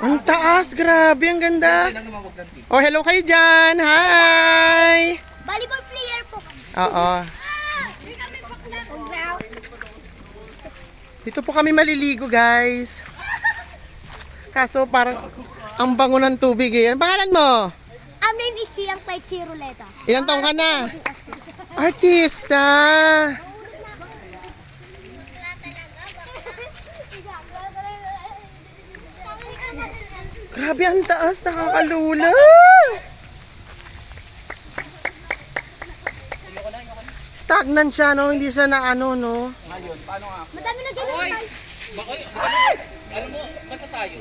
Ang taas, grabe, ang ganda. Oh, hello kayo dyan. Hi! Volleyball player po. Oo. Dito po kami maliligo, guys. Kaso parang ang bango ng tubig eh. Ang pangalan mo? Ang name is Siyang Play Chiruleta. Ilang taong ka na? Artista! Grabe, ang taas, nakakalula. Stagnant siya, no? Hindi siya na ano, no? Madami na gano'n. Alam mo, basta tayo.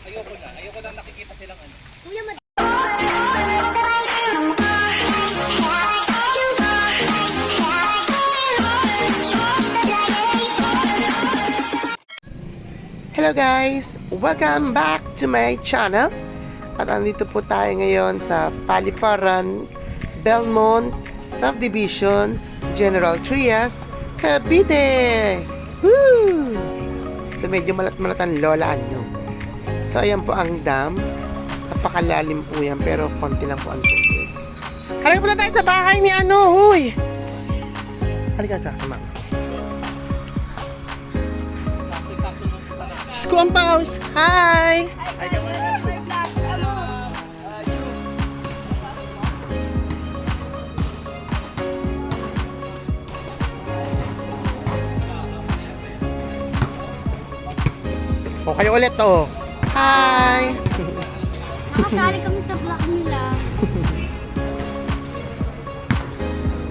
Ayoko na nakikita silang ano. Kuya, Hello guys! Welcome back to my channel. At andito po tayo ngayon sa Paliparan, Belmont, Subdivision, General Trias, Cavite! Woo! So medyo malat-malat ang lolaan nyo. So ayan po ang dam. Napakalalim po yan pero konti lang po ang tubig. Halika po na tayo sa bahay ni ano! Huy! Halika sa akin, ma'am. Sko ang paus! Hi! O kayo ulit oh. Hi! nakasali kami sa vlog nila.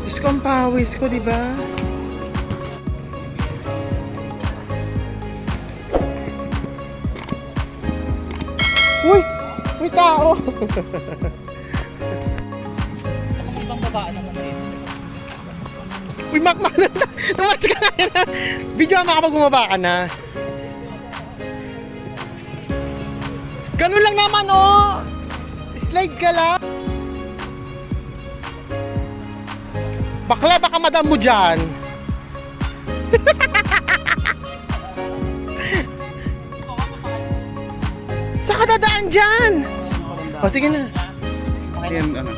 Diyos ko ang pawis ko, di ba? Uy! May tao! Ibang babae naman din. Uy, makmak na! Tumalas ka na! Video ama kapag bumaba ka na. Ganun lang naman, oh! Slide ka lang! Bakla, baka madam mo dyan! Saan ka dadaan dyan? O, sige na. Ayan, ano.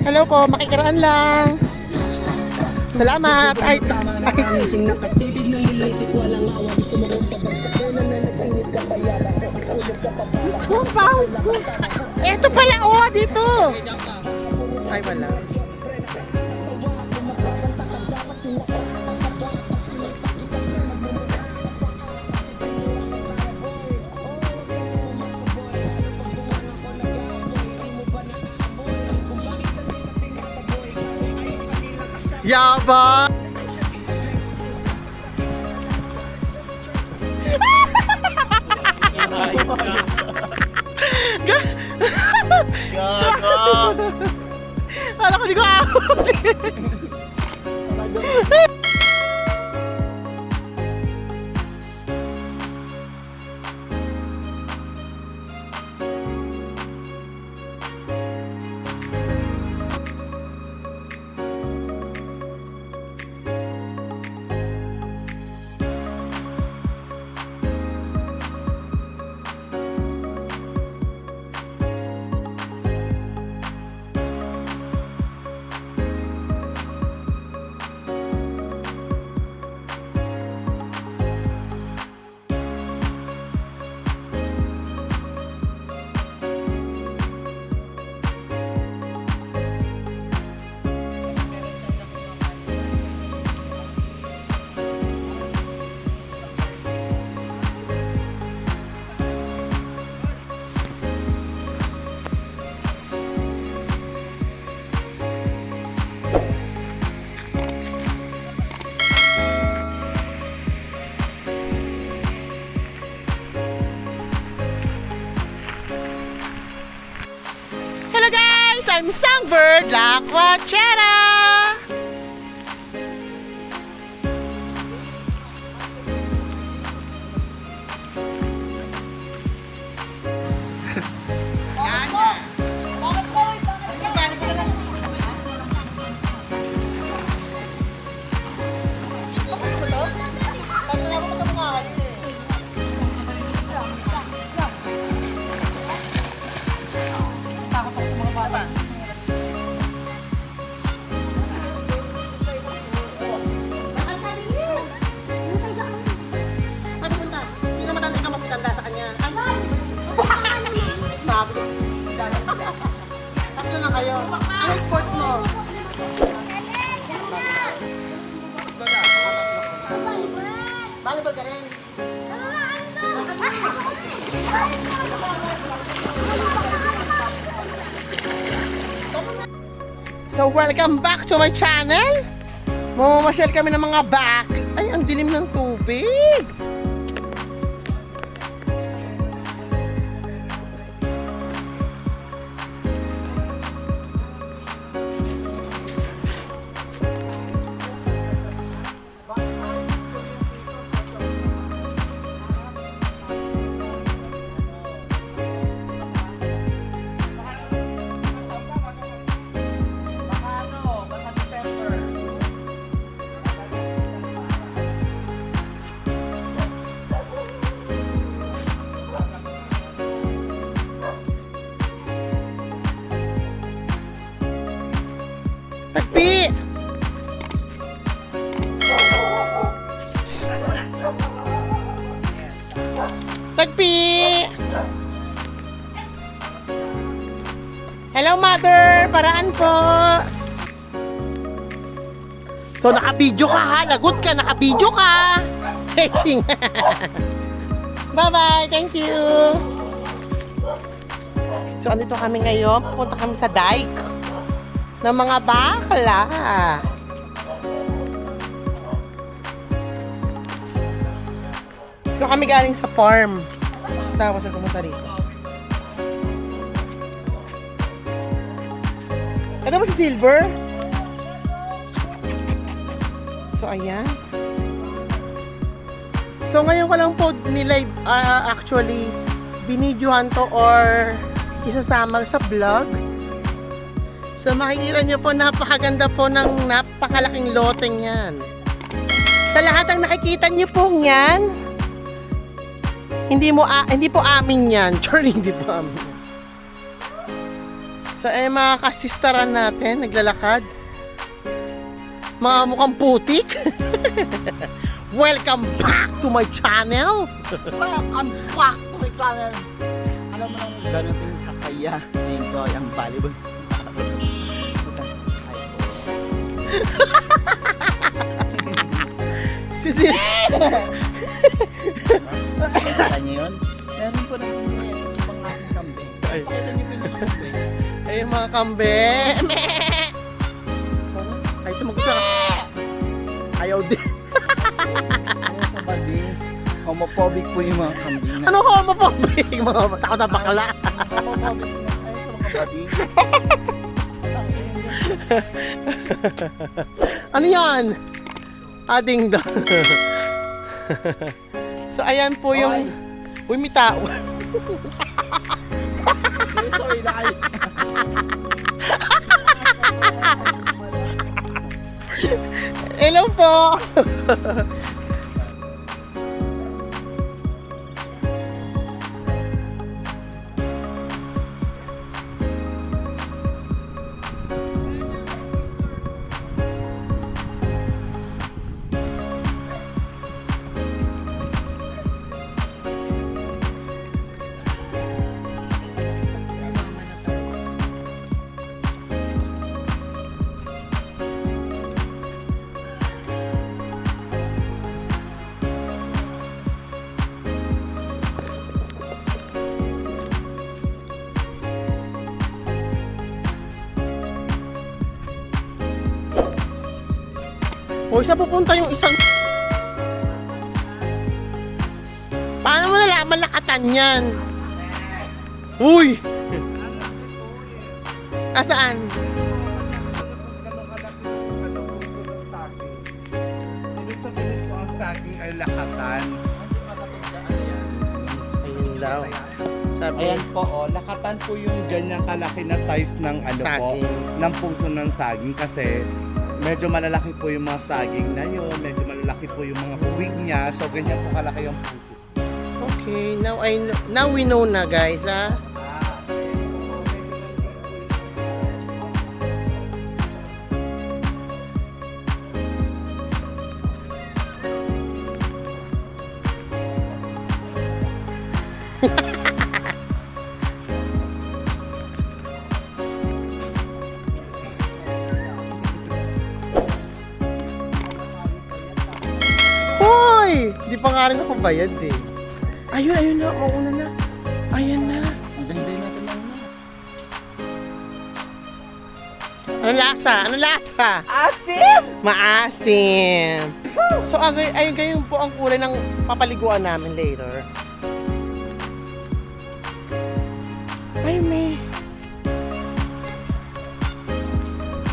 Hello po, makikiraan lang. Salamat. Ay, Gusto pa, gusto. Eto pala, oh, dito. Ay, wala. Yaba! Alam ko di ko out! Magtanggol ka rin. So, welcome back to my channel. Mamamasyal kami ng mga back. Ay, ang dilim ng tubig. Tagpi! Tagpi! Hello, mother! Paraan po! So, naka-video ka ha? Lagot ka, naka-video ka! Heching! Bye-bye! Thank you! So, andito kami ngayon. Pupunta kami sa dike ng mga bakla. Ito kami galing sa farm. Tapos ako pumunta rito. Ito ba si Silver? So, ayan. So, ngayon ko lang po nilive, actually, binidyohan to or isasama sa vlog. So makikita nyo po, napakaganda po ng napakalaking loteng yan. Sa lahat ng nakikita nyo po yan, hindi po amin yan. Charlie, hindi po amin. So mga kasistaran natin, naglalakad. Mga mukhang putik. Welcome back to my channel. Welcome back to my channel. Alam mo nang gano'n kasaya. Enjoy ang volleyball. Sis. Nakita niyo yun? Meron po rin sa mga aking kambing. Pakita niyo po yung mga kambing. Ay, mga kambe. Ay, tumagot ka. Ayaw din. Ano sa bading? Homophobic po yung mga kambing na. Ano homophobic? Mga takot sa bakla. Homophobic na. Ay, sa mga bading. Ano yan? Ading daw. So, ayan po yung... Uy, may tao. Sorry na kayo. Hello po. O, siya pupunta yung isang... Paano mo nalaman nakatan yan? Uy! Asaan? Ibig sabihin po ang saging ay lakatan. Ayun daw. Sabi, Ayan po, lakatan po yung ganyang kalaki na size ng Saging. ng puso ng saging kasi medyo malalaki po yung mga saging na yun, medyo malalaki po yung mga puwig niya, so ganyan po kalaki yung puso. okay, now we know na guys, ha? Hoy! Di pa nga rin ako bayad eh. Ayun na, mauna na. Ayan na. Hintayin natin lang na. Anong lasa? Anong lasa? Asim! Maasim. So, ayun kayo po ang kulay ng papaliguan namin later. Ay, may.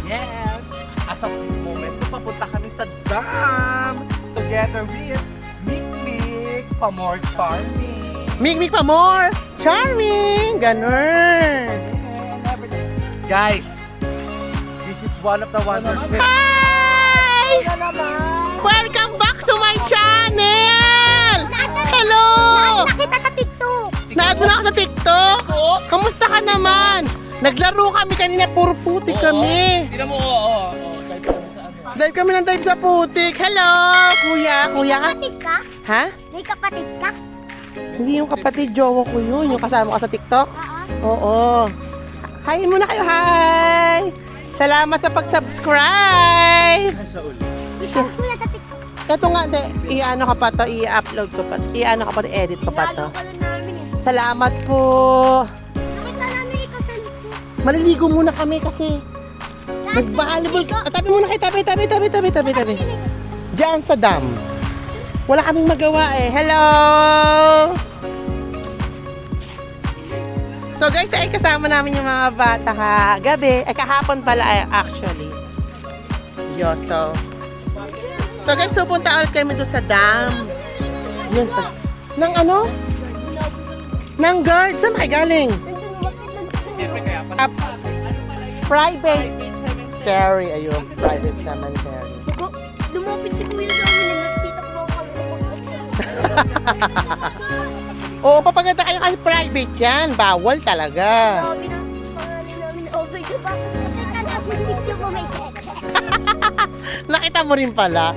Yes! As of this moment, papunta kami sa dam! Together with Mikmik Pamor Farming! Mikmik pa more! Charming! Ganun! Guys, this is one of the wonderful... Hi! Welcome back to my channel! Hello! Nakita sa TikTok. Naad mo na ako sa TikTok? Kamusta ka naman? Naglaro kami kanina, puro putik kami. Tingnan mo, oo. Dahil kami sa ano. Dive kami ng dive sa putik. Hello! Kuya ka? Kapatid ka? Ha? May kapatid ka? Hindi yung kapatid, jowa ko yun. Yung kasama ka sa TikTok? Oo. Hi muna kayo, hi! Salamat sa pag-subscribe! Ikaw kuya sa TikTok. Ito nga, i-ano ka pa to, i-upload ko pa, i-ano ka pa, i-edit ko pa to. ka na namin eh. Salamat po! Nakita namin ikaw sa likod. Maliligo muna kami kasi nag-volleyball ka. Tabi muna kayo, tabi. Diyan sa dam. Wala kaming magawa eh. Hello! So guys, ay kasama namin yung mga bata kagabi. Ay kahapon pala actually. So guys, pupunta ulit kami doon sa dam. Yun sa... Nang ano? Nang guard. Saan kayo galing? Siyempre kaya pa. Private cemetery. Ayun, private cemetery. Lumapit si kuya sa amin. Nagsita ko kami. Oo, papaganda kayo kasi private yan. Bawal talaga. Sabi ng pangalan namin over the back. Nakita namin picture mo may Nakita mo rin pala.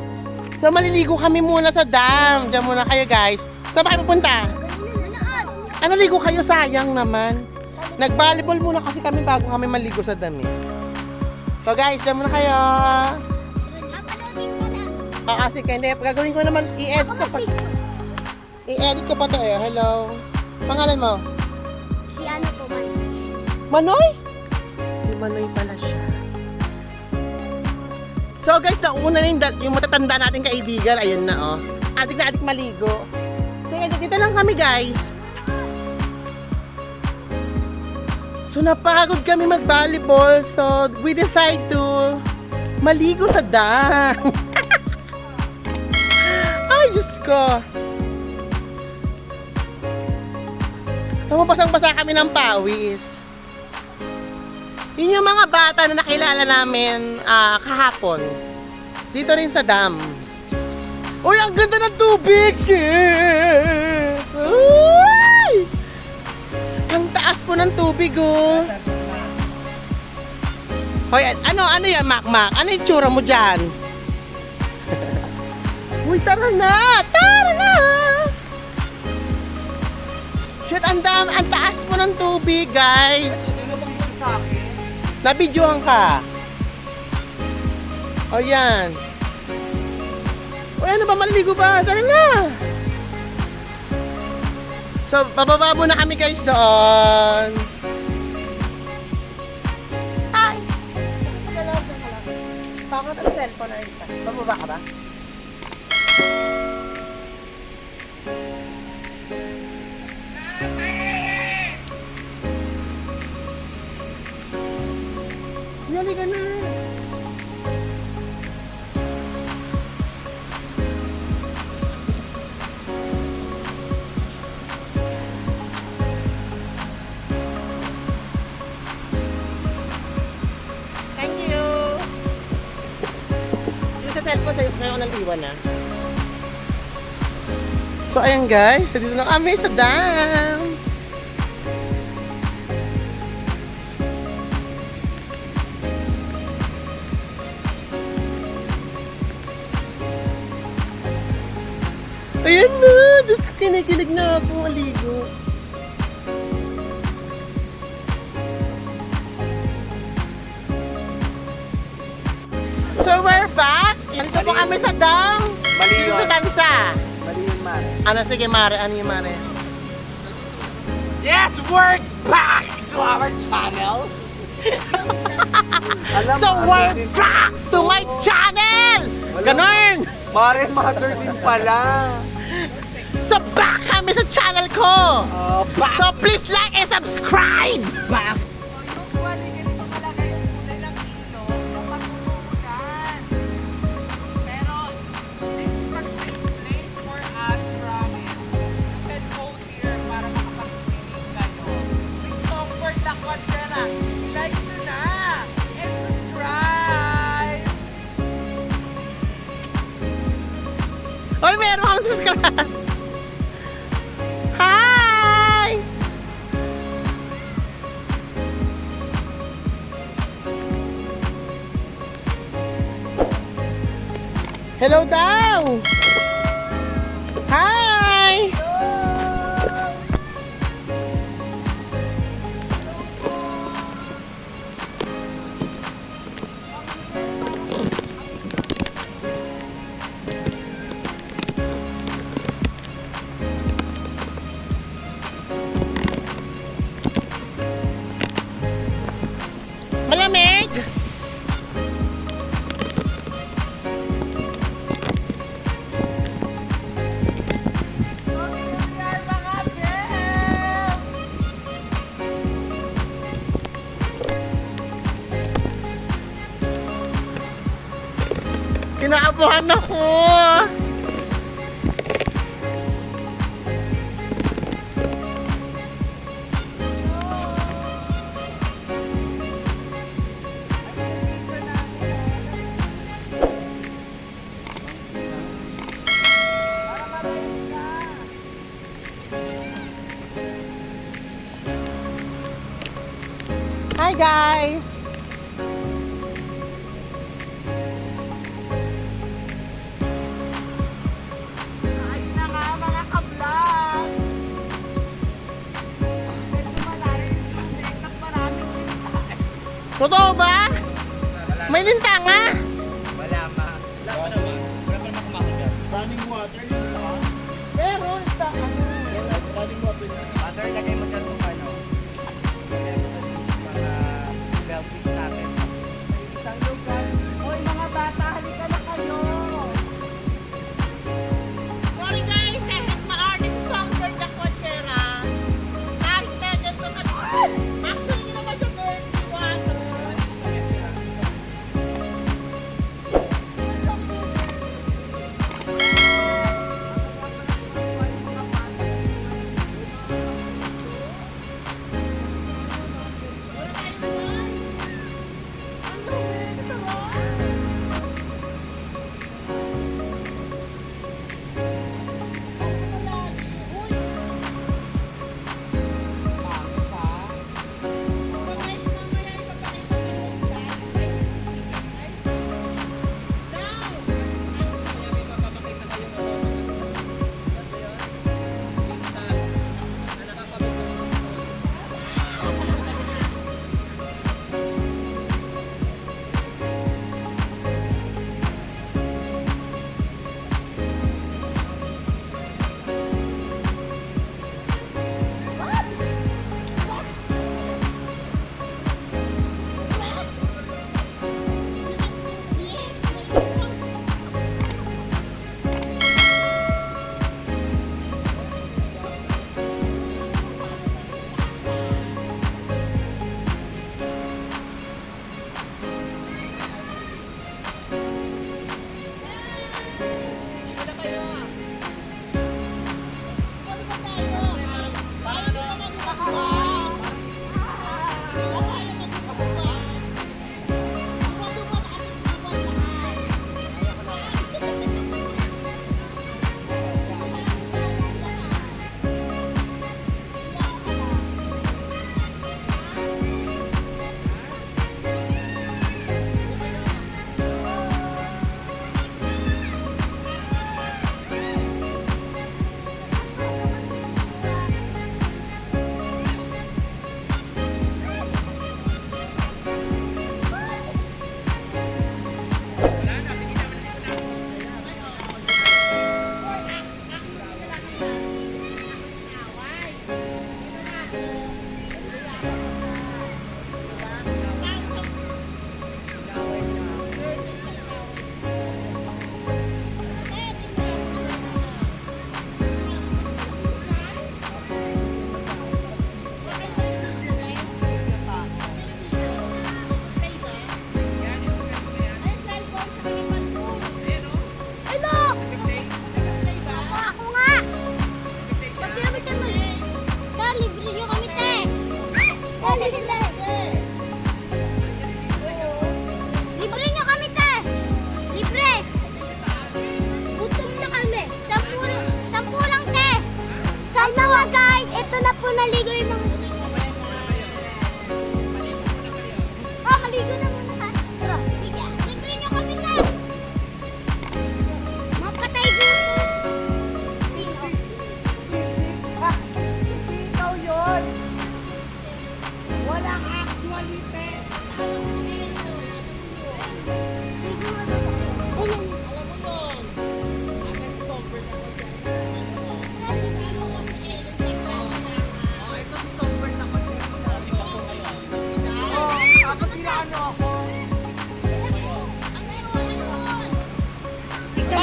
So, maliligo kami muna sa dam. Diyan muna kayo, guys. Saan ba kayo pupunta? Ano, ligo kayo? Sayang naman. Nag-volleyball muna kasi kami bago kami maligo sa dam eh. So, guys, diyan muna kayo. Kasi hindi. Gagawin ko naman, i-edit ko pa. I-edit ko pa to eh. Hello. Pangalan mo? Si ano po man. Manoy? Si Manoy pala siya. So guys, nauna na yung matatanda nating kaibigan. Ayun na oh. Adik na adik maligo. Sige, dito lang kami guys. So napagod kami mag-volleyball. So we decide to maligo sa dam. Ay, Diyos ko. So basang-basa kami ng pawis. Yun yung mga bata na nakilala namin kahapon. Dito rin sa dam. Uy, ang ganda ng tubig! Shit! Uy! Ang taas po ng tubig, oh. Hoy, ano yan, Makmak? Ano yung tsura mo dyan? Uy, tara na! Tara na! Shit, ang taas po ng tubig, guys. Nabidyohan ka. O yan. O ano ba, maliligo ba? Tara na. So, bababa muna kami guys doon. Hi. Pakot ang cellphone na isa. Bababa ka ba? Yali ka na. Thank you. Yung sa cellphone sa'yo ko ng iwan na. So ayan guys, dito na kami sa dam. Ayan na! Diyos ko, kinikilig na ako maligo. So we're back! Nandito po kami sa dam! Dito sa Tansa! Mali yun Mare. Ano, sige, Mare. Ano yung Mare? Yes, we're back to our channel. Alam So, mo, we're ano din- back to my channel! Ganun! Mare, mother din pala. So, back kami sa channel ko! Back. So, please like and subscribe! Back. Usually, ganito kalaki yung kulay ng ilog ng matulugan. Pero, this is a great place for us, promise. You can go here para makapag-swimming kayo. With Comfort La Coachera. Like nyo na! And subscribe! Oy, meron akong subscribe! Hi! Hello daw! Hi! Malamig! Kinaabahan ako! Hi guys! Ayun na nga mga ka-vlog! Medyo malalim yung tubig, tas maraming lintahe. Totoo ba? May lintanga? Wala pa naman. Wala pa naman kumakot dyan. Running water yun lang. Meron sa ano. Running water yun. Mother, lagay mo dyan kung ano. Lagay mo dyan yung mga velvet natin. Isang lugar. Hoy mga bata, halika na kayo! Sorry guys, kahit ma-artist song for the Coachera. Kahit na ganito ka. Actually, hindi naman siya dirty water.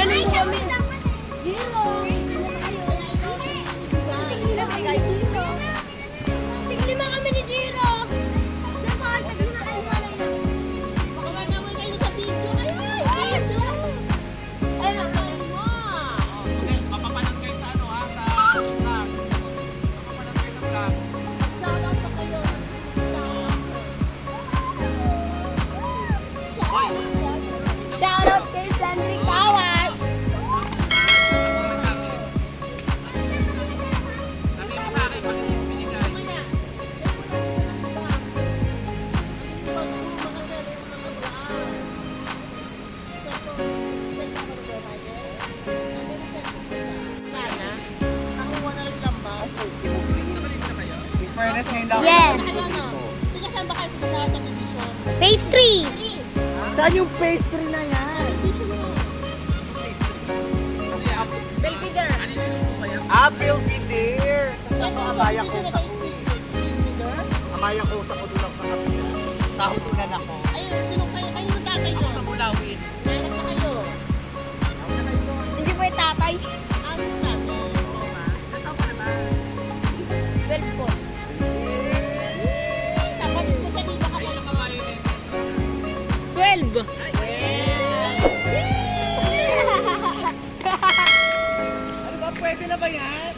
Ay, kami. Zero. Tiglima kami ni Jiro. Dapat, taglima kayo pala yun. Baka manawin kayo sa video. Ay, video. Ay, nakay mo. Okay, mapapanood kayo sa ano ha, sa vlog. Mapapanood kayo sa vlog. Shoutout na kayo. Shoutout kay Sandri Tawas. Sabi mo sa akin, bakit yung binigay? In fairness, ngayon lang Yes. Kasama kayo sa television. Phase 3. Saan yung pastry na yan? Apple Belvedere. Kasi ako amaya ko sa Amaya ko sa kudulang sa kapila. Sa hutunan ako. Ako sa Bulawin. Hindi mo yung tatay. Ayun ang kawayo din. 12. Ano ba? Pwede na ba yan?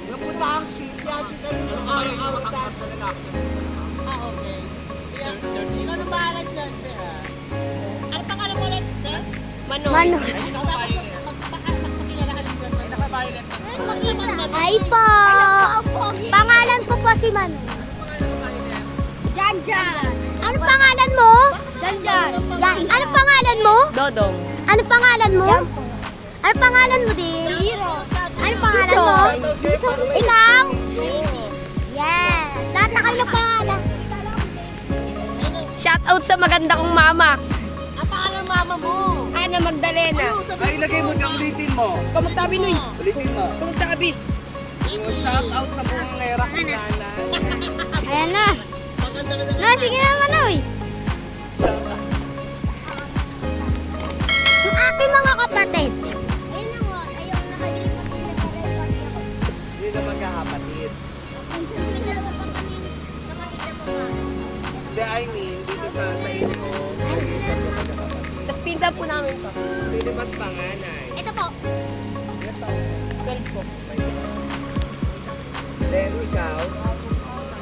Yung punta ang sheet yan. Sheet na yung awal-awal dati. Okay. Ikaw na bahala dyan, be, ha? Ano pangalan mo ulit, be? Manoy. Ayun ang kawayo din. Magpakilala ka ng dyan. Ay, naka-violet na. Ay po. Pangalan ko po si Man. Janjan. Ano pangalan mo? Janjan. Ano pangalan mo? Dodong. Ano pangalan mo? Ano pangalan mo din? Ano pangalan mo? Ikaw? Yes. Lahat na kayo ng pangalan. Shout out sa maganda kong mama, Ang pangalan mama mo. Ana Magdalena. Ay, ilagay mo dyan, ulitin mo. Kumagsabi nuy. Ulitin mo. Kumagsabi. Shout out sa buong nera kung nana. Ayan na. Na, sige na Manoy. Yung aking mga kapatid. Ayun na nga. Ayaw nakagrip pati nag-aral pati ako. Hindi na magkakapatid. May dalawa pa kami kapatid na baba. Hindi, I mean, dito sa inyo. Tapos pinsan po namin to. Sino mas panganay? Ito po. 12 po. Then, ikaw.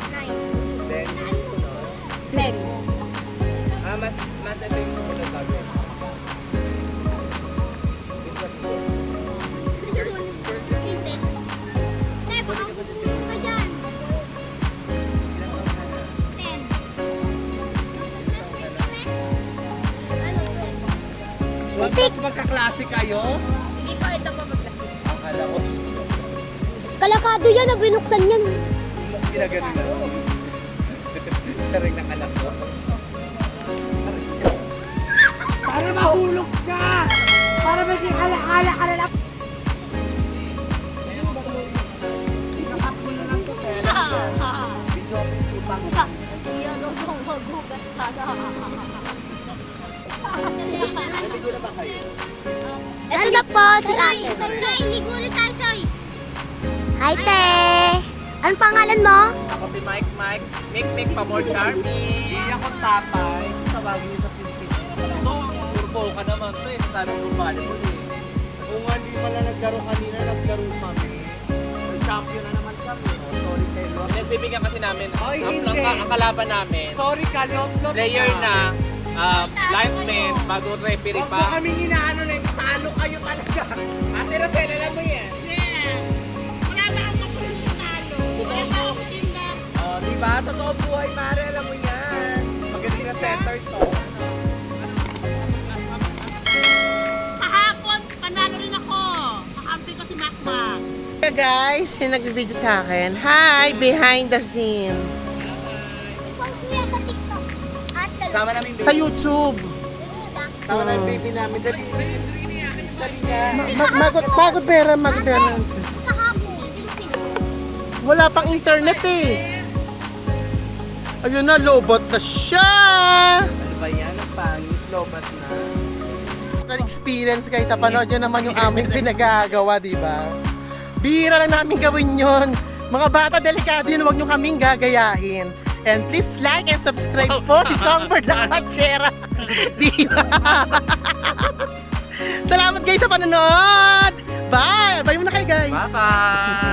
Nine. Then, yung sunod. 10. Mas ito yung sumunod bago. It was good. Te, baka pupunta ka dyan. 10. Tapos magkaklase kayo? Hindi po ito po magkasi. Akala ko, Kalakado yan, binuksan yan. ginagaling na. Saring ng anak ko. Para mahulog ka! Para maging ala-ala ka na lang. Iya daw kung magugas ka na. Naligo na ba kayo? Ito na po si ate. Soy, ligo ulit tayo, Soy. Hi, te. Anong pangalan mo? Ako si Mike. Mik pa more charming. Hindi ako tapay. Tawagin niyo sa Pilipinas. Ito, turbo ka naman to eh. Sabi ko volleyball eh. Kung nga hindi pala naglaro kanina, naglaro kami. Champion na naman kami. Oh, sorry kayo. Pinagbibigyan kasi namin. Ay, ang hindi. kalaban namin. Sorry ka, lot-lot Player na, linesman, bago referee Huwag mo pa. kaming inaano na yung talo kayo talaga. Ate Rosel, alam mo yan. Yes! Wala ba ang mapulis sa talo? Wala ba ang tinda? Oh, diba? Totoo buhay, Mare, alam mo yan. Magaling na center to. Kahapon, panalo rin ako. Kakampi ko si Macmac. Hey guys, yung nag-video sa akin. Hi, behind the scene. Ikaw kuya sa TikTok. At Sama namin baby. Sa YouTube. Sama namin baby namin. Dali. Dali nga. Magod pera. kahapon. Wala pang internet eh. Ayun na, lobot na siya. Ano ba yan? Ang pangit Lobat na. Experience guys, sa panood nyo naman yung aming pinagagawa, di ba? Bihira lang namin gawin yun. Mga bata, delikado yun, huwag nyo kaming gagayahin. And please like and subscribe po si Songbird na Katsera. Di ba? Salamat guys sa panonood! Bye! Bye muna kayo guys! Bye-bye!